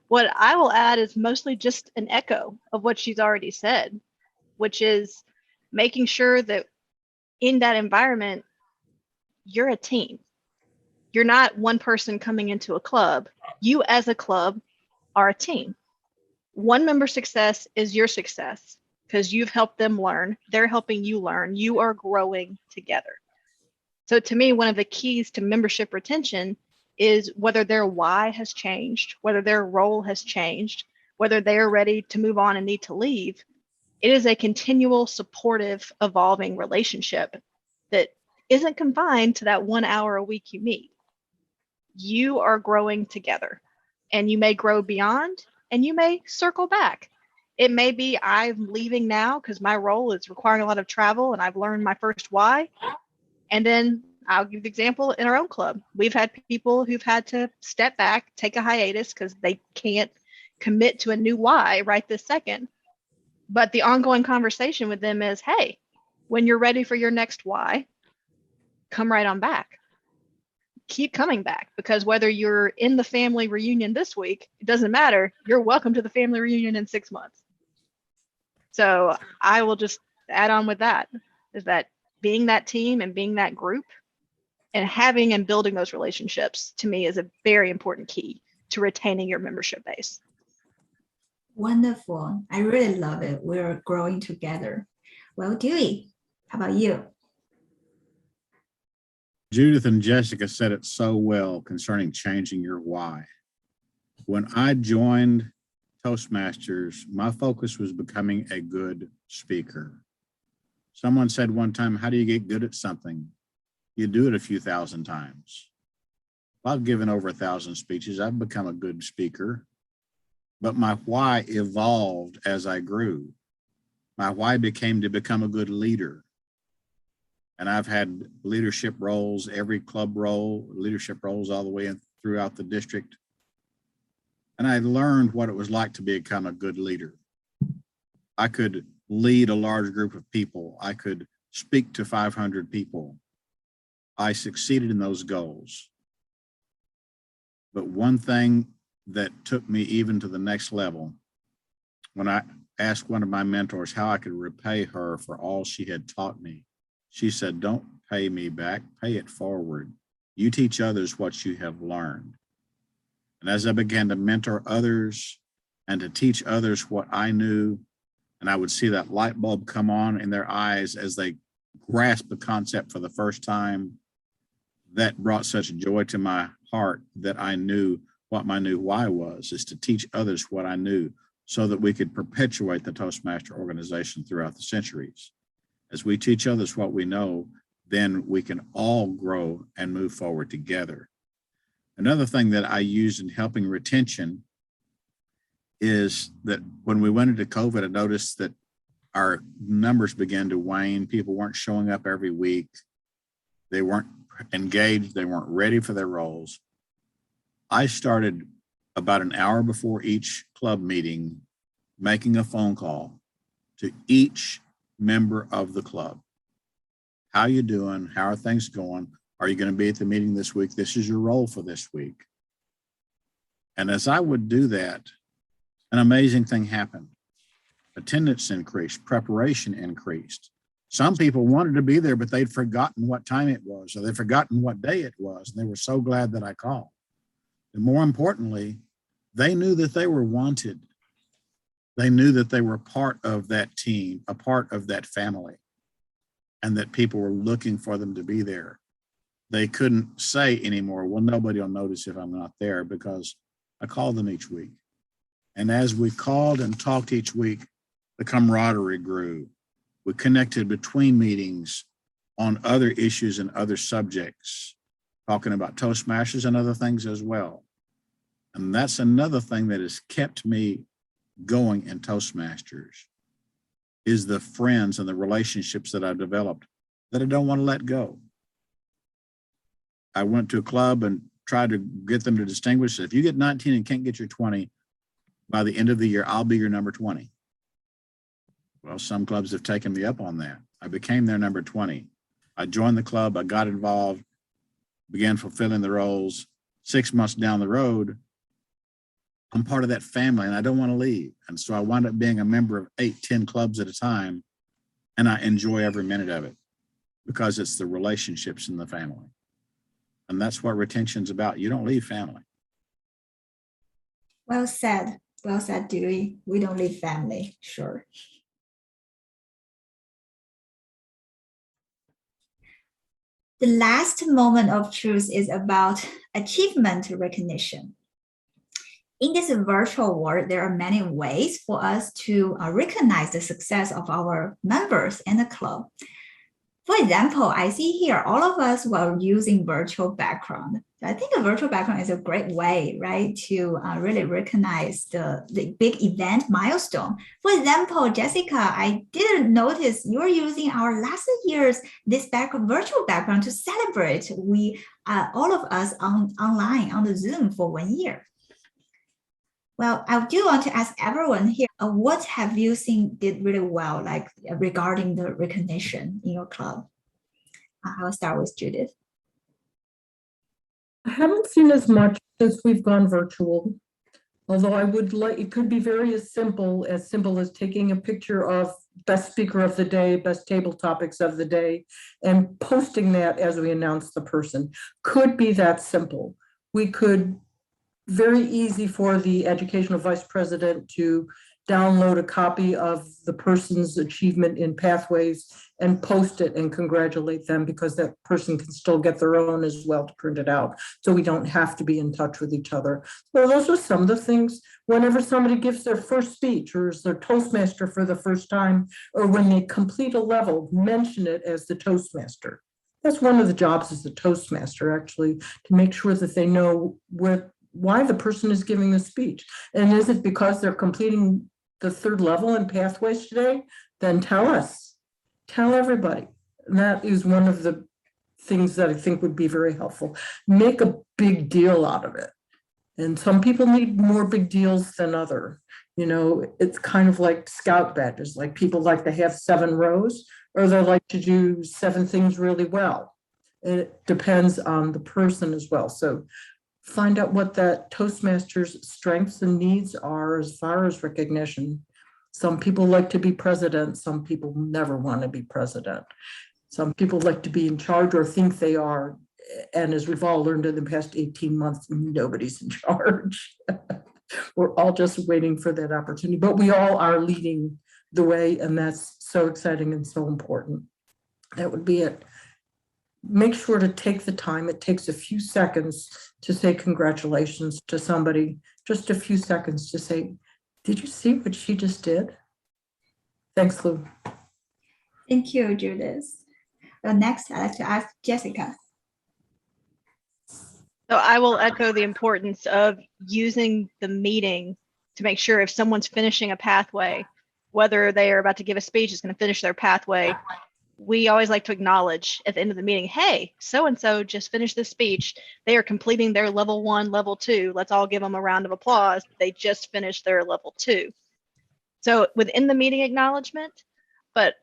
What I will add is mostly just an echo of what she's already said, which is making sure that in that environment, you're a team. You're not one person coming into a club. You as a club are a team. One member's success is your success because you've helped them learn. They're helping you learn. You are growing together. So to me, one of the keys to membership retention is whether their why has changed, whether their role has changed, whether they're ready to move on and need to leave. It is a continual, supportive, evolving relationship that isn't confined to that 1 hour a week you meet. You are growing together, and you may grow beyond, and you may circle back. It may be I'm leaving now because my role is requiring a lot of travel and I've learned my first why. And then I'll give the example in our own club. We've had people who've had to step back, take a hiatus because they can't commit to a new why right this second. But the ongoing conversation with them is, hey, when you're ready for your next why, come right on back. Keep coming back, because whether you're in the family reunion this week, it doesn't matter. You're welcome to the family reunion in 6 months. So I will just add on with that, is that being that team and being that group and having and building those relationships, to me, is a very important key to retaining your membership base. Wonderful. I really love it. We're growing together. Well, Dewey, how about you? Judith and Jessica said it so well concerning changing your why. When I joined Toastmasters, my focus was becoming a good speaker. Someone said one time, how do you get good at something? You do it a few thousand times. Well, I've given over 1,000 speeches. I've become a good speaker, but my why evolved as I grew. My why became to become a good leader. And I've had leadership roles, every club role, leadership roles all the way throughout the district. And I learned what it was like to become a good leader. I could lead a large group of people. I could speak to 500 people. I succeeded in those goals. But one thing that took me even to the next level, when I asked one of my mentors how I could repay her for all she had taught me, she said, don't pay me back, pay it forward. You teach others what you have learned. And as I began to mentor others and to teach others what I knew, and I would see that light bulb come on in their eyes as they grasped the concept for the first time, that brought such joy to my heart that I knew what my new why was, is to teach others what I knew so that we could perpetuate the Toastmaster organization throughout the centuries. As we teach others what we know, then we can all grow and move forward together. Another thing that I use in helping retention is that when we went into COVID, I noticed that our numbers began to wane. People weren't showing up every week. They weren't engaged. They weren't ready for their roles. I started about an hour before each club meeting, making a phone call to each member of the club. How you doing? How are things going? Are you going to be at the meeting this week? This is your role for this week. And as I would do that, an amazing thing happened. Attendance increased, preparation increased. Some people wanted to be there, but they'd forgotten what time it was, or they'd forgotten what day it was. And they were so glad that I called. And more importantly, they knew that they were wanted. They knew that they were part of that team, a part of that family, and that people were looking for them to be there. They couldn't say anymore, well, nobody will notice if I'm not there, because I call them each week. And as we called and talked each week, the camaraderie grew. We connected between meetings on other issues and other subjects, talking about Toastmasters and other things as well. And that's another thing that has kept me going in Toastmasters, is the friends and the relationships that I've developed that I don't want to let go. I went to a club and tried to get them to distinguish. If you get 19 and can't get your 20, by the end of the year, I'll be your number 20. Well, some clubs have taken me up on that. I became their number 20. I joined the club, I got involved, began fulfilling the roles. 6 months down the road, I'm part of that family and I don't want to leave. And so I wound up being a member of 8, 10 clubs at a time. And I enjoy every minute of it because it's the relationships in the family. And that's what retention's about. You don't leave family. Well said. Well said, Dewey. We don't leave family, sure. The last moment of truth is about achievement recognition. In this virtual world, there are many ways for us to recognize the success of our members and the club. For example, I see here, all of us were using virtual background. I think a virtual background is a great way, right, to really recognize the big event milestone. For example, Jessica, I didn't notice you're using our last year's virtual background to celebrate all of us online on the Zoom for 1 year. Well, I do want to ask everyone here, what have you seen did really well, like regarding the recognition in your club? I'll start with Judith. I haven't seen as much since we've gone virtual, although I would like, it could be very simple as taking a picture of best speaker of the day, best table topics of the day, and posting that as we announce the person. Could be that simple. We could, very easy for the educational vice president to download a copy of the person's achievement in pathways and post it and congratulate them, because that person can still get their own as well to print it out. So we don't have to be in touch with each other. So those are some of the things. Whenever somebody gives their first speech or is their Toastmaster for the first time, or when they complete a level, mention it as the Toastmaster. That's one of the jobs as the Toastmaster, actually, to make sure that they know why the person is giving the speech. And is it because they're completing the 3rd level in pathways today? Then tell us, tell everybody. And that is one of the things that I think would be very helpful. Make a big deal out of it. And some people need more big deals than other. You know, it's kind of like scout badges, like people like to have 7 rows, or they like to do 7 things really well. It depends on the person as well. So find out what that Toastmasters' strengths and needs are as far as recognition. Some people like to be president. Some people never want to be president. Some people like to be in charge or think they are. And as we've all learned in the past 18 months, nobody's in charge. We're all just waiting for that opportunity, but we all are leading the way, and that's so exciting and so important. That would be it. Make sure to take the time. It takes a few seconds to say congratulations to somebody, just a few seconds to say, did you see what she just did? Thanks, Lou. Thank you, Judith. Next, I'd like to ask Jessica. So I will echo the importance of using the meeting to make sure if someone's finishing a pathway, whether they are about to give a speech, is going to finish their pathway, we always like to acknowledge at the end of the meeting, hey, so-and-so just finished this speech. They are completing their level 1, level 2. Let's all give them a round of applause. They just finished their level 2. So within the meeting acknowledgement, but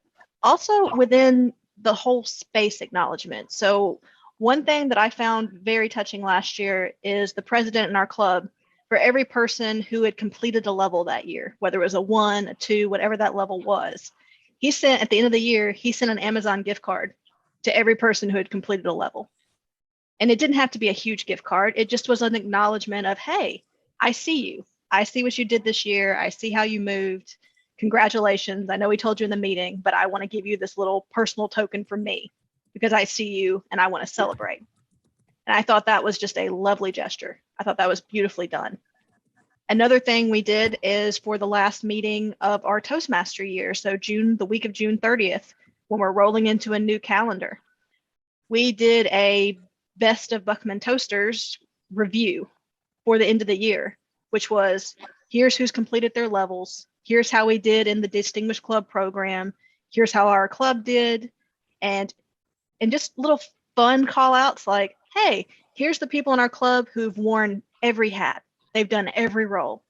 also within the whole space acknowledgement. So one thing that I found very touching last year is the president in our club, for every person who had completed a level that year, whether it was a 1, a 2, whatever that level was, he sent, at the end of the year, he sent an Amazon gift card to every person who had completed a level. And it didn't have to be a huge gift card. It just was an acknowledgement of, hey, I see you. I see what you did this year. I see how you moved. Congratulations. I know we told you in the meeting, but I want to give you this little personal token from me because I see you and I want to celebrate. And I thought that was just a lovely gesture. I thought that was beautifully done. Another thing we did is for the last meeting of our Toastmaster year, so the week of June 30th, when we're rolling into a new calendar, we did a Best of Buckman Toasters review for the end of the year, which was, here's who's completed their levels, here's how we did in the Distinguished Club program, here's how our club did, and just little fun call outs like, hey, here's the people in our club who've worn every hat. They've done every role.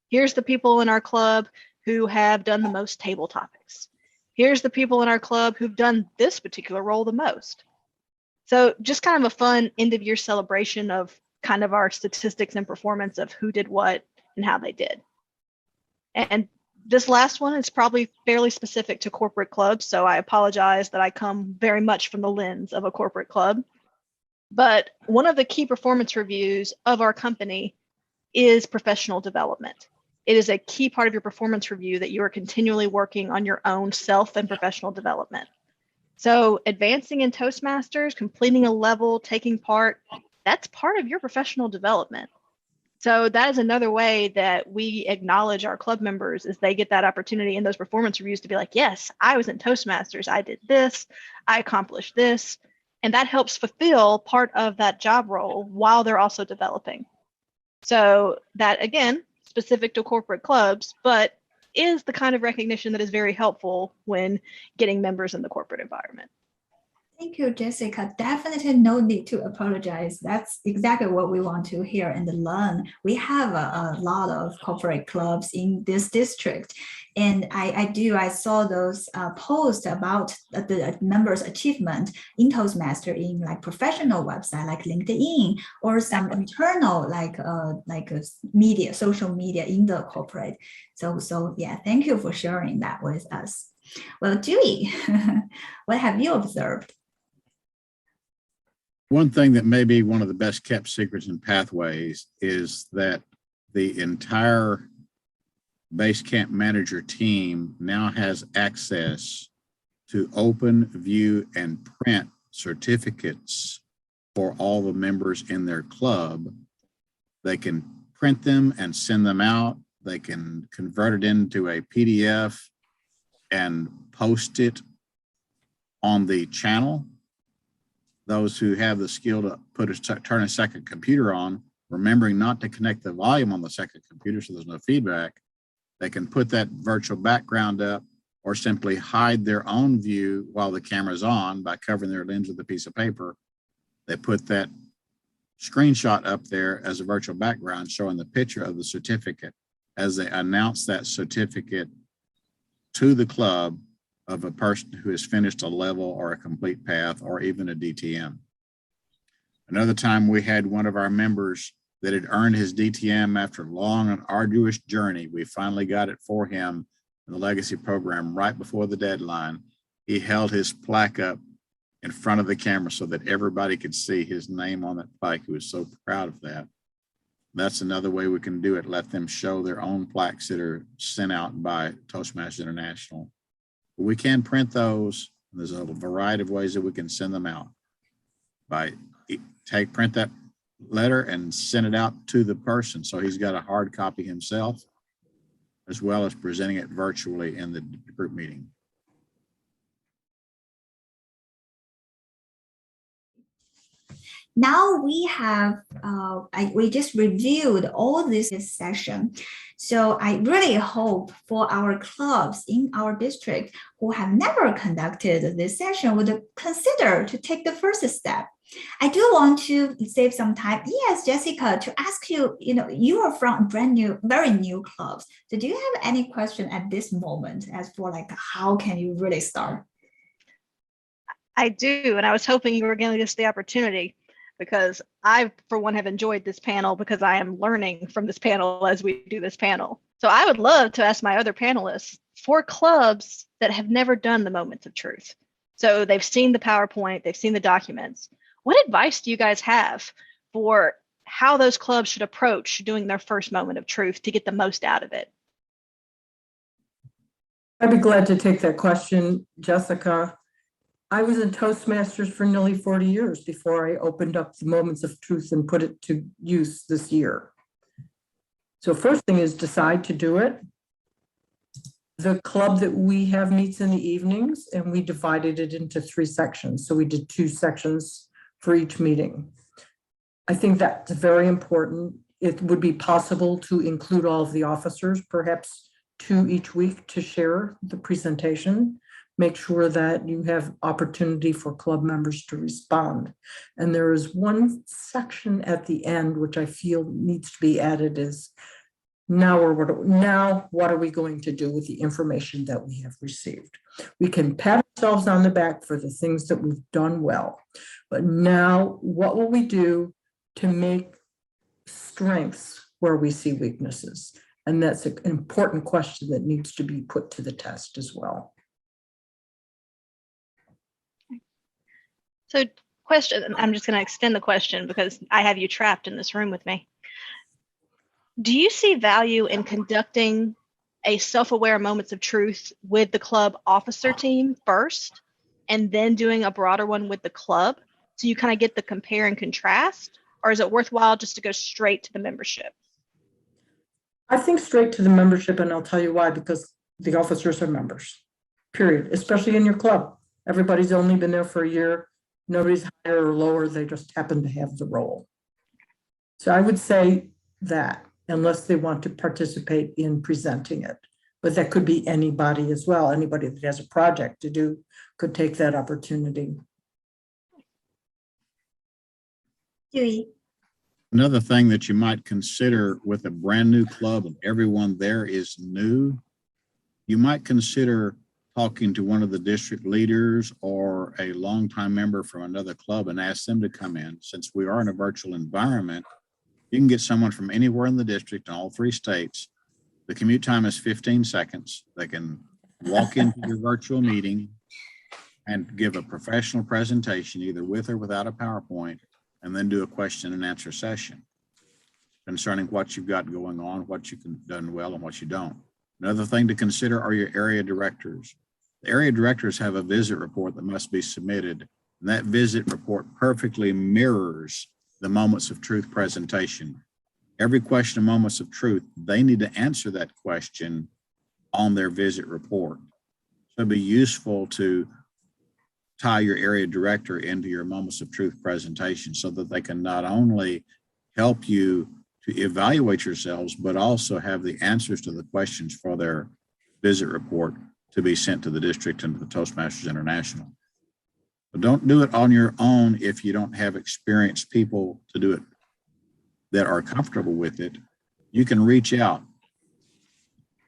Here's the people in our club who have done the most table topics. Here's the people in our club who've done this particular role the most. So just kind of a fun end of year celebration of kind of our statistics and performance of who did what and how they did. And this last one is probably fairly specific to corporate clubs, so I apologize that I come very much from the lens of a corporate club. But one of the key performance reviews of our company is professional development. It is a key part of your performance review that you are continually working on your own self and professional development. So advancing in Toastmasters, completing a level, taking part, that's part of your professional development. So that is another way that we acknowledge our club members, is they get that opportunity in those performance reviews to be like, yes, I was in Toastmasters, I did this, I accomplished this. And that helps fulfill part of that job role while they're also developing. So that, again, specific to corporate clubs, but is the kind of recognition that is very helpful when getting members in the corporate environment. Thank you, Jessica. Definitely no need to apologize. That's exactly what we want to hear and learn. We have a lot of corporate clubs in this district. And I saw those posts about the members' achievement in Toastmaster in like professional website like LinkedIn, or some internal like media, social media in the corporate. So yeah, thank you for sharing that with us. Well, Dewey, what have you observed? One thing that may be one of the best kept secrets in Pathways is that the entire base camp manager team now has access to open, view, and print certificates for all the members in their club. They can print them and send them out. They can convert it into a PDF and post it on the channel. Those who have the skill to turn a second computer on, remembering not to connect the volume on the second computer so there's no feedback, they can put that virtual background up, or simply hide their own view while the camera's on by covering their lens with a piece of paper. They put that screenshot up there as a virtual background showing the picture of the certificate as they announce that certificate to the club of a person who has finished a level or a complete path or even a DTM. Another time we had one of our members that had earned his DTM after a long and arduous journey. We finally got it for him in the legacy program right before the deadline. He held his plaque up in front of the camera so that everybody could see his name on that plaque. He was so proud of that. That's another way we can do it. Let them show their own plaques that are sent out by Toastmasters International. We can print those. There's a variety of ways that we can send them out. Print that letter and send it out to the person so he's got a hard copy himself, as well as presenting it virtually in the group meeting. Now we have, we just reviewed all this session. So I really hope for our clubs in our district who have never conducted this session would consider to take the first step. I do want to save some time. Yes, Jessica, to ask you, you are from very new clubs. So do you have any question at this moment as for like, how can you really start? I do, and I was hoping you were going to give us the opportunity, because I, for one, have enjoyed this panel because I am learning from this panel as we do this panel. So I would love to ask my other panelists, for clubs that have never done the moments of truth. So they've seen the PowerPoint, they've seen the documents. What advice do you guys have for how those clubs should approach doing their first moment of truth to get the most out of it? I'd be glad to take that question, Jessica. I was in Toastmasters for nearly 40 years before I opened up the moments of truth and put it to use this year. So first thing is decide to do it. The club that we have meets in the evenings, and we divided it into 3 sections. So we did 2 sections for each meeting. I think that's very important. It would be possible to include all of the officers, perhaps 2 each week, to share the presentation. Make sure that you have opportunity for club members to respond. And there is one section at the end, which I feel needs to be added, is now what are we going to do with the information that we have received? We can pat ourselves on the back for the things that we've done well, but now what will we do to make strengths where we see weaknesses? And that's an important question that needs to be put to the test as well. So question, I'm just going to extend the question because I have you trapped in this room with me. Do you see value in conducting a self-aware moments of truth with the club officer team first, and then doing a broader one with the club, so you kind of get the compare and contrast? Or is it worthwhile just to go straight to the membership? I think straight to the membership, and I'll tell you why, because the officers are members, period, especially in your club. Everybody's only been there for a year. Nobody's higher or lower. They just happen to have the role. So I would say that, unless they want to participate in presenting it. But that could be anybody as well. Anybody that has a project to do could take that opportunity. Dewey. Another thing that you might consider with a brand new club and everyone there is new, you might consider talking to one of the district leaders or a longtime member from another club and ask them to come in. Since we are in a virtual environment, you can get someone from anywhere in the district in all 3 states. The commute time is 15 seconds. They can walk into your virtual meeting and give a professional presentation, either with or without a PowerPoint, and then do a question and answer session concerning what you've got going on, what you can done well and what you don't. Another thing to consider are your area directors. The area directors have a visit report that must be submitted, and that visit report perfectly mirrors the Moments of Truth presentation. Every question of Moments of Truth, they need to answer that question on their visit report. So it'd be useful to tie your area director into your Moments of Truth presentation so that they can not only help you to evaluate yourselves, but also have the answers to the questions for their visit report to be sent to the district and to the Toastmasters International. But don't do it on your own if you don't have experienced people to do it that are comfortable with it. You can reach out.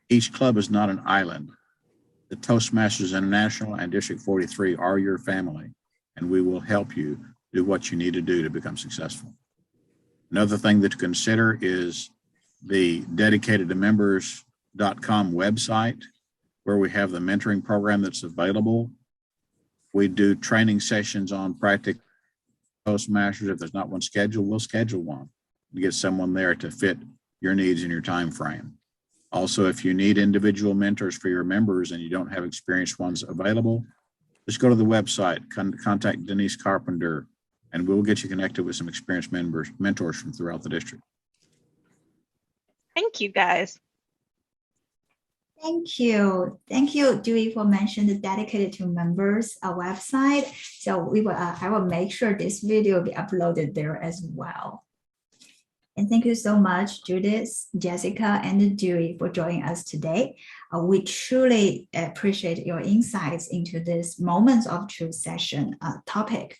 Each club is not an island. The Toastmasters International and District 43 are your family, and we will help you do what you need to do to become successful. Another thing that to consider is the dedicated to members.com website, where we have the mentoring program that's available. We do training sessions on practical Toastmasters. If there's not one scheduled, we'll schedule one to get someone there to fit your needs and your time frame. Also, if you need individual mentors for your members and you don't have experienced ones available, just go to the website, contact Denise Carpenter, and we'll get you connected with some experienced mentors from throughout the district. Thank you, guys. Thank you. Thank you, Dewey, for mentioning the dedicated to members website. So we will, I will make sure this video will be uploaded there as well. And thank you so much, Judith, Jessica, and Dewey for joining us today. We truly appreciate your insights into this Moments of Truth session topic.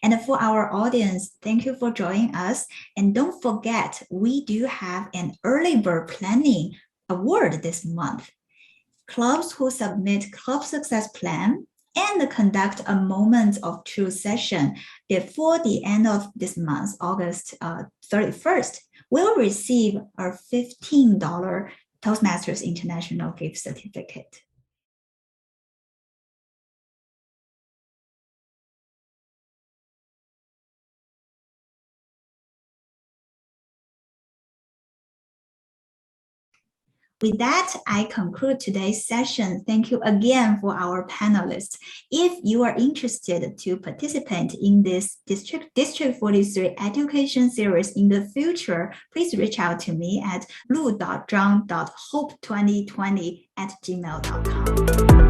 And for our audience, thank you for joining us. And don't forget, we do have an early bird planning award this month. Clubs who submit club success plan and conduct a Moments of Truth session before the end of this month, August 31st, will receive a $15 Toastmasters International gift certificate. With that, I conclude today's session. Thank you again for our panelists. If you are interested to participate in this District 43 education series in the future, please reach out to me at lu.zhang.hope2020@gmail.com.